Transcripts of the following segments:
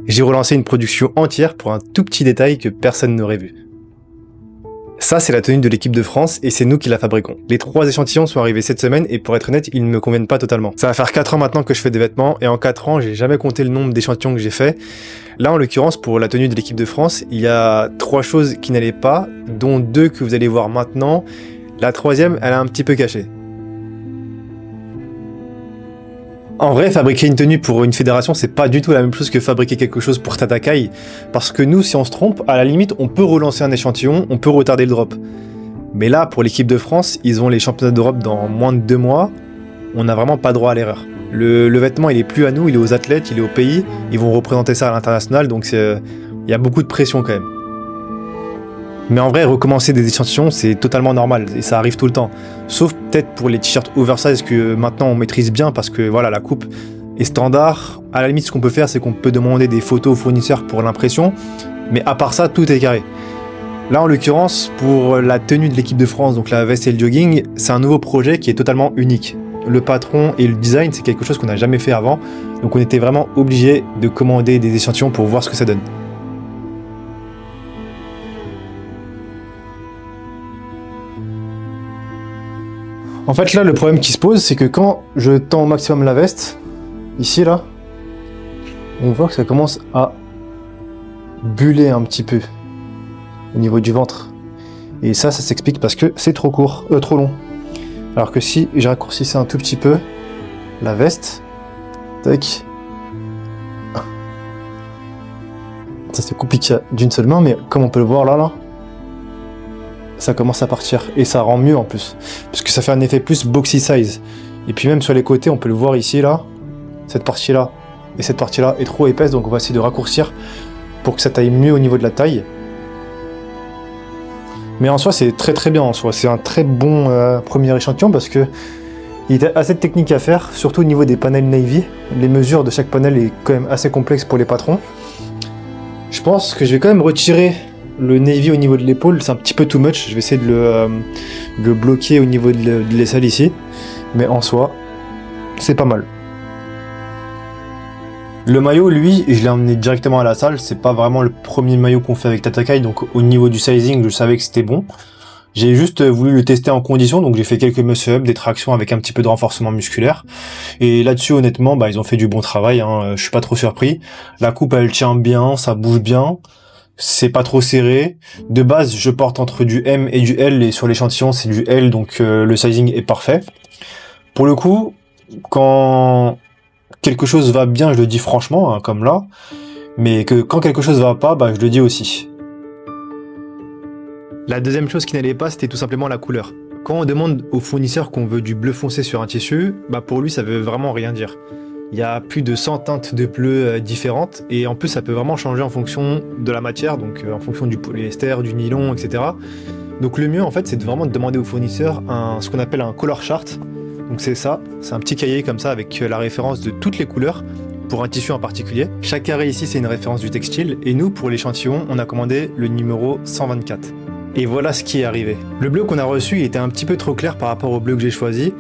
J'ai relancé une production entière pour un tout petit détail que personne n'aurait vu. Ça, c'est la tenue de l'équipe de France et c'est nous qui la fabriquons. Les 3 échantillons sont arrivés cette semaine et pour être honnête, ils ne me conviennent pas totalement. Ça va faire 4 ans maintenant que je fais des vêtements et en 4 ans, j'ai jamais compté le nombre d'échantillons que j'ai fait. Là, en l'occurrence, pour la tenue de l'équipe de France, il y a 3 choses qui n'allaient pas, dont 2 que vous allez voir maintenant. La 3e, elle est un petit peu cachée. En vrai, fabriquer une tenue pour une fédération, c'est pas du tout la même chose que fabriquer quelque chose pour Tatakai, parce que nous, si on se trompe, à la limite, on peut relancer un échantillon, on peut retarder le drop. Mais là, pour l'équipe de France, ils ont les championnats d'Europe dans moins de 2 mois, on n'a vraiment pas droit à l'erreur. Le vêtement, il est plus à nous, il est aux athlètes, il est au pays, ils vont représenter ça à l'international, donc il y a beaucoup de pression quand même. Mais en vrai, recommencer des échantillons, c'est totalement normal, et ça arrive tout le temps. Sauf peut-être pour les t-shirts oversize que maintenant on maîtrise bien, parce que voilà, la coupe est standard. À la limite, ce qu'on peut faire, c'est qu'on peut demander des photos aux fournisseurs pour l'impression, mais à part ça, tout est carré. Là, en l'occurrence, pour la tenue de l'équipe de France, donc la veste et le jogging, c'est un nouveau projet qui est totalement unique. Le patron et le design, c'est quelque chose qu'on n'a jamais fait avant, donc on était vraiment obligé de commander des échantillons pour voir ce que ça donne. En fait, là, le problème qui se pose, c'est que quand je tends au maximum la veste, ici, là, on voit que ça commence à buller un petit peu au niveau du ventre. Et ça s'explique parce que c'est trop court, trop long. Alors que si je raccourcissais un tout petit peu la veste, tac. Ça c'est compliqué d'une seule main, mais comme on peut le voir là, ça commence à partir et ça rend mieux en plus parce que ça fait un effet plus boxy size. Et puis même sur les côtés, on peut le voir ici là, cette partie là et cette partie là est trop épaisse, donc on va essayer de raccourcir pour que ça taille mieux au niveau de la taille. Mais en soi, c'est très bien en soi, c'est un très bon premier échantillon parce que il était assez technique à faire, surtout au niveau des panels Navy. Les mesures de chaque panel est quand même assez complexe pour les patrons. Je pense que je vais quand même retirer le Navy au niveau de l'épaule, c'est un petit peu too much, je vais essayer de le bloquer au niveau de l'aisselle ici, mais en soi, c'est pas mal. Le maillot, lui, je l'ai emmené directement à la salle, c'est pas vraiment le premier maillot qu'on fait avec Tatakai, donc au niveau du sizing, je savais que c'était bon. J'ai juste voulu le tester en condition, donc j'ai fait quelques muscle-up, des tractions avec un petit peu de renforcement musculaire. Et là-dessus, honnêtement, ils ont fait du bon travail, hein, je suis pas trop surpris. La coupe, elle tient bien, ça bouge bien. C'est pas trop serré. De base, je porte entre du M et du L, et sur l'échantillon, c'est du L, donc le sizing est parfait. Pour le coup, quand quelque chose va bien, je le dis franchement, hein, comme là, mais que quand quelque chose va pas, je le dis aussi. La deuxième chose qui n'allait pas, c'était tout simplement la couleur. Quand on demande au fournisseur qu'on veut du bleu foncé sur un tissu, pour lui, ça veut vraiment rien dire. Il y a plus de 100 teintes de bleu différentes et en plus ça peut vraiment changer en fonction de la matière, donc en fonction du polyester, du nylon, etc. Donc le mieux en fait c'est de vraiment demander au fournisseur ce qu'on appelle un color chart. Donc c'est ça, c'est un petit cahier comme ça avec la référence de toutes les couleurs pour un tissu en particulier. Chaque carré ici c'est une référence du textile et nous pour l'échantillon on a commandé le numéro 124. Et voilà ce qui est arrivé. Le bleu qu'on a reçu il était un petit peu trop clair par rapport au bleu que j'ai choisi.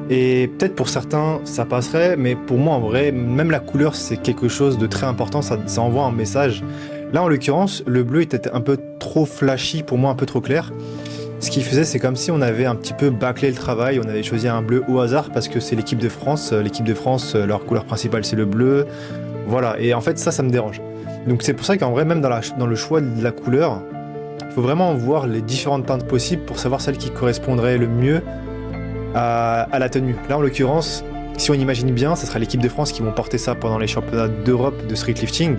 Et peut-être pour certains ça passerait, mais pour moi en vrai, même la couleur c'est quelque chose de très important, ça envoie un message. Là en l'occurrence, le bleu était un peu trop flashy, pour moi un peu trop clair. Ce qu'il faisait, c'est comme si on avait un petit peu bâclé le travail, on avait choisi un bleu au hasard parce que c'est l'équipe de France. L'équipe de France, leur couleur principale c'est le bleu. Voilà, et en fait ça me dérange. Donc c'est pour ça qu'en vrai, même dans le choix de la couleur, il faut vraiment voir les différentes teintes possibles pour savoir celle qui correspondrait le mieux à la tenue. Là en l'occurrence, si on imagine bien, ce sera l'équipe de France qui vont porter ça pendant les championnats d'Europe de street lifting.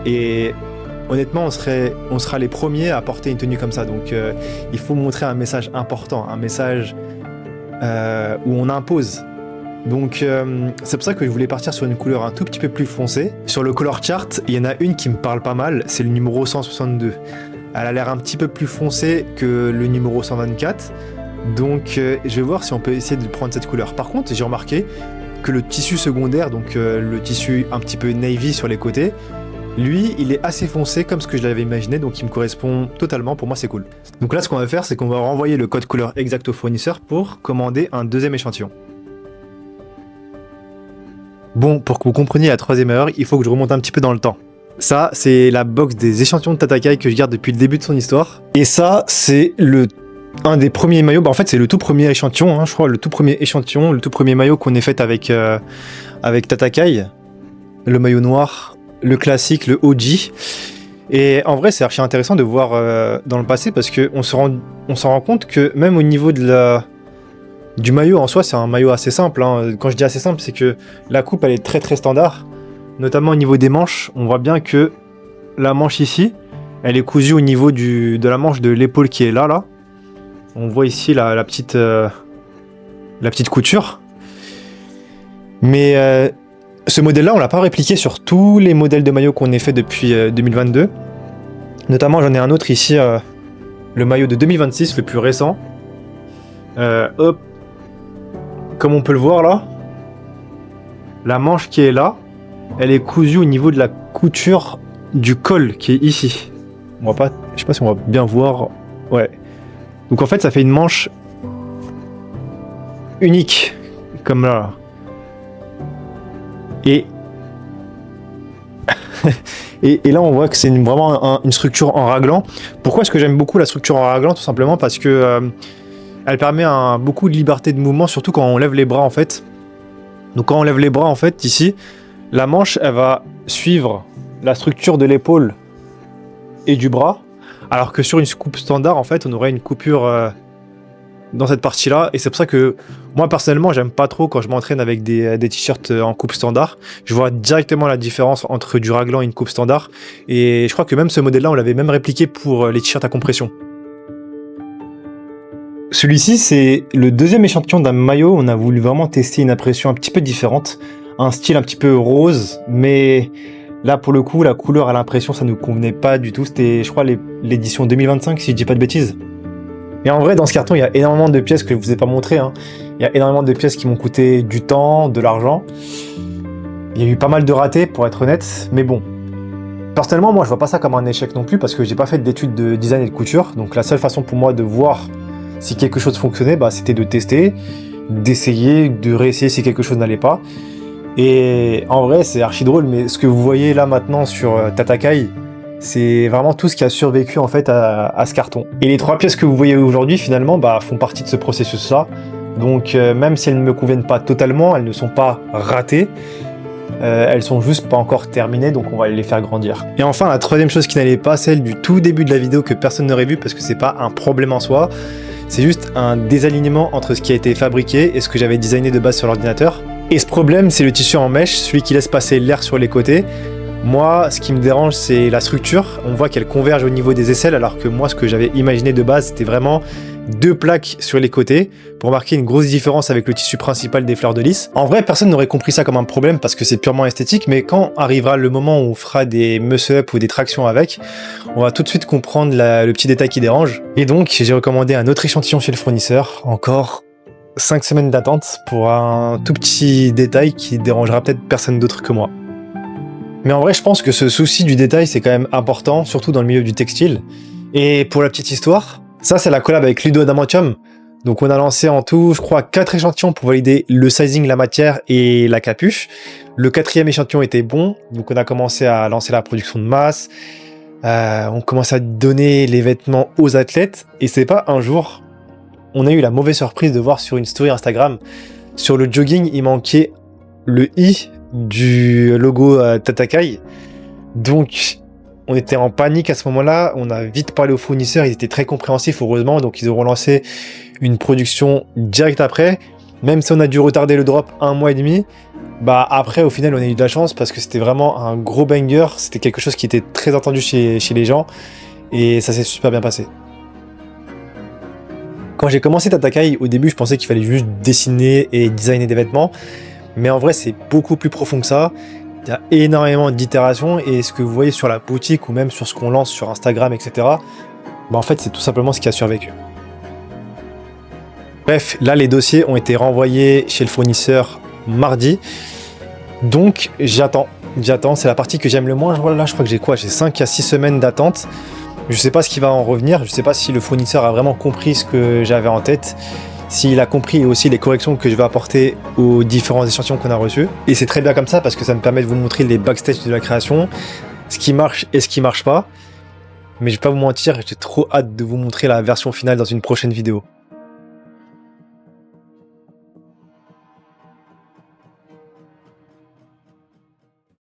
Et honnêtement, on sera les premiers à porter une tenue comme ça. Donc il faut montrer un message important, un message où on impose. Donc c'est pour ça que je voulais partir sur une couleur un tout petit peu plus foncée. Sur le color chart, il y en a une qui me parle pas mal, c'est le numéro 162. Elle a l'air un petit peu plus foncée que le numéro 124. Donc je vais voir si on peut essayer de prendre cette couleur. Par contre, j'ai remarqué que le tissu secondaire, donc le tissu un petit peu navy sur les côtés, lui, il est assez foncé comme ce que je l'avais imaginé, donc il me correspond totalement, pour moi c'est cool. Donc là, ce qu'on va faire, c'est qu'on va renvoyer le code couleur exact au fournisseur pour commander un deuxième échantillon. Bon, pour que vous compreniez la troisième erreur, il faut que je remonte un petit peu dans le temps. Ça, c'est la box des échantillons de Tatakai que je garde depuis le début de son histoire. Et ça, c'est un des premiers maillots. Bah, en fait, c'est le tout premier échantillon, je crois, le tout premier échantillon, le tout premier maillot qu'on ait fait avec Tatakai. Le maillot noir, le classique, le OG. Et en vrai, c'est archi intéressant de voir dans le passé parce qu'on s'en rend compte que même au niveau du maillot en soi, c'est un maillot assez simple. Quand je dis assez simple, c'est que la coupe, elle est très très standard. Notamment au niveau des manches, on voit bien que la manche ici, elle est cousue au niveau de la manche de l'épaule qui est là. On voit ici la petite couture. Mais ce modèle-là, on l'a pas répliqué sur tous les modèles de maillots qu'on ait fait depuis 2022. Notamment, j'en ai un autre ici, le maillot de 2026, le plus récent. Hop. Comme on peut le voir là, la manche qui est là, elle est cousue au niveau de la couture du col qui est ici. On voit pas, je sais pas si on va bien voir. Ouais. Donc en fait, ça fait une manche unique, comme là. Et là, on voit que c'est vraiment une structure en raglan. Pourquoi est-ce que j'aime beaucoup la structure en raglan? Tout simplement parce que elle permet beaucoup de liberté de mouvement, surtout quand on lève les bras en fait. Donc quand on lève les bras en fait, ici, la manche, elle va suivre la structure de l'épaule et du bras, alors que sur une coupe standard, en fait, on aurait une coupure dans cette partie-là. Et c'est pour ça que moi, personnellement, j'aime pas trop quand je m'entraîne avec des t-shirts en coupe standard. Je vois directement la différence entre du raglan et une coupe standard. Et je crois que même ce modèle-là, on l'avait même répliqué pour les t-shirts à compression. Celui-ci, c'est le deuxième échantillon d'un maillot. On a voulu vraiment tester une impression un petit peu différente. Un style un petit peu rose, mais là, pour le coup, la couleur à l'impression, ça ne nous convenait pas du tout. C'était, je crois, l'édition 2025, si je dis pas de bêtises. Et en vrai, dans ce carton, il y a énormément de pièces que je vous ai pas montrées. Il y a énormément de pièces qui m'ont coûté du temps, de l'argent. Il y a eu pas mal de ratés, pour être honnête, mais bon. Personnellement, moi, je vois pas ça comme un échec non plus, parce que j'ai pas fait d'études de design et de couture. Donc la seule façon pour moi de voir si quelque chose fonctionnait, c'était de tester, d'essayer, de réessayer si quelque chose n'allait pas. Et en vrai, c'est archi drôle, mais ce que vous voyez là maintenant sur Tatakai, c'est vraiment tout ce qui a survécu en fait à ce carton. Et les 3 pièces que vous voyez aujourd'hui, finalement, font partie de ce processus-là. Donc même si elles ne me conviennent pas totalement, elles ne sont pas ratées. Elles sont juste pas encore terminées, donc on va les faire grandir. Et enfin, la troisième chose qui n'allait pas, celle du tout début de la vidéo que personne n'aurait vu parce que c'est pas un problème en soi, c'est juste un désalignement entre ce qui a été fabriqué et ce que j'avais designé de base sur l'ordinateur. Et ce problème, c'est le tissu en mèche, celui qui laisse passer l'air sur les côtés. Moi, ce qui me dérange, c'est la structure. On voit qu'elle converge au niveau des aisselles, alors que moi, ce que j'avais imaginé de base, c'était vraiment 2 plaques sur les côtés pour marquer une grosse différence avec le tissu principal des fleurs de lys. En vrai, personne n'aurait compris ça comme un problème parce que c'est purement esthétique, mais quand arrivera le moment où on fera des muscle-up ou des tractions avec, on va tout de suite comprendre le petit détail qui dérange. Et donc, j'ai recommandé un autre échantillon chez le fournisseur, encore 5 semaines d'attente pour un tout petit détail qui dérangera peut-être personne d'autre que moi. Mais en vrai, je pense que ce souci du détail, c'est quand même important, surtout dans le milieu du textile. Et pour la petite histoire, ça c'est la collab avec Ludo Adamantium. Donc on a lancé en tout, je crois, 4 échantillons pour valider le sizing, la matière et la capuche. Le 4e échantillon était bon, donc on a commencé à lancer la production de masse. On commence à donner les vêtements aux athlètes. Et c'est pas un jour, on a eu la mauvaise surprise de voir sur une story Instagram, sur le jogging, il manquait le i du logo Tatakai. Donc on était en panique à ce moment-là, on a vite parlé aux fournisseurs, ils étaient très compréhensifs heureusement, donc ils auront lancé une production directe après. Même si on a dû retarder le drop 1 mois et demi, après au final on a eu de la chance parce que c'était vraiment un gros banger, c'était quelque chose qui était très attendu chez les gens et ça s'est super bien passé. Quand j'ai commencé Tatakai, au début je pensais qu'il fallait juste dessiner et designer des vêtements, mais en vrai c'est beaucoup plus profond que ça. Il y a énormément d'itérations et ce que vous voyez sur la boutique ou même sur ce qu'on lance sur Instagram, etc. En fait c'est tout simplement ce qui a survécu. Bref, là les dossiers ont été renvoyés chez le fournisseur mardi, donc j'attends, c'est la partie que j'aime le moins. Là je crois que j'ai 5 à 6 semaines d'attente. Je sais pas ce qui va en revenir, je sais pas si le fournisseur a vraiment compris ce que j'avais en tête, s'il a compris aussi les corrections que je vais apporter aux différents échantillons qu'on a reçus. Et c'est très bien comme ça parce que ça me permet de vous montrer les backstage de la création. ce qui marche et ce qui marche pas. Mais je vais pas vous mentir, j'ai trop hâte de vous montrer la version finale dans une prochaine vidéo.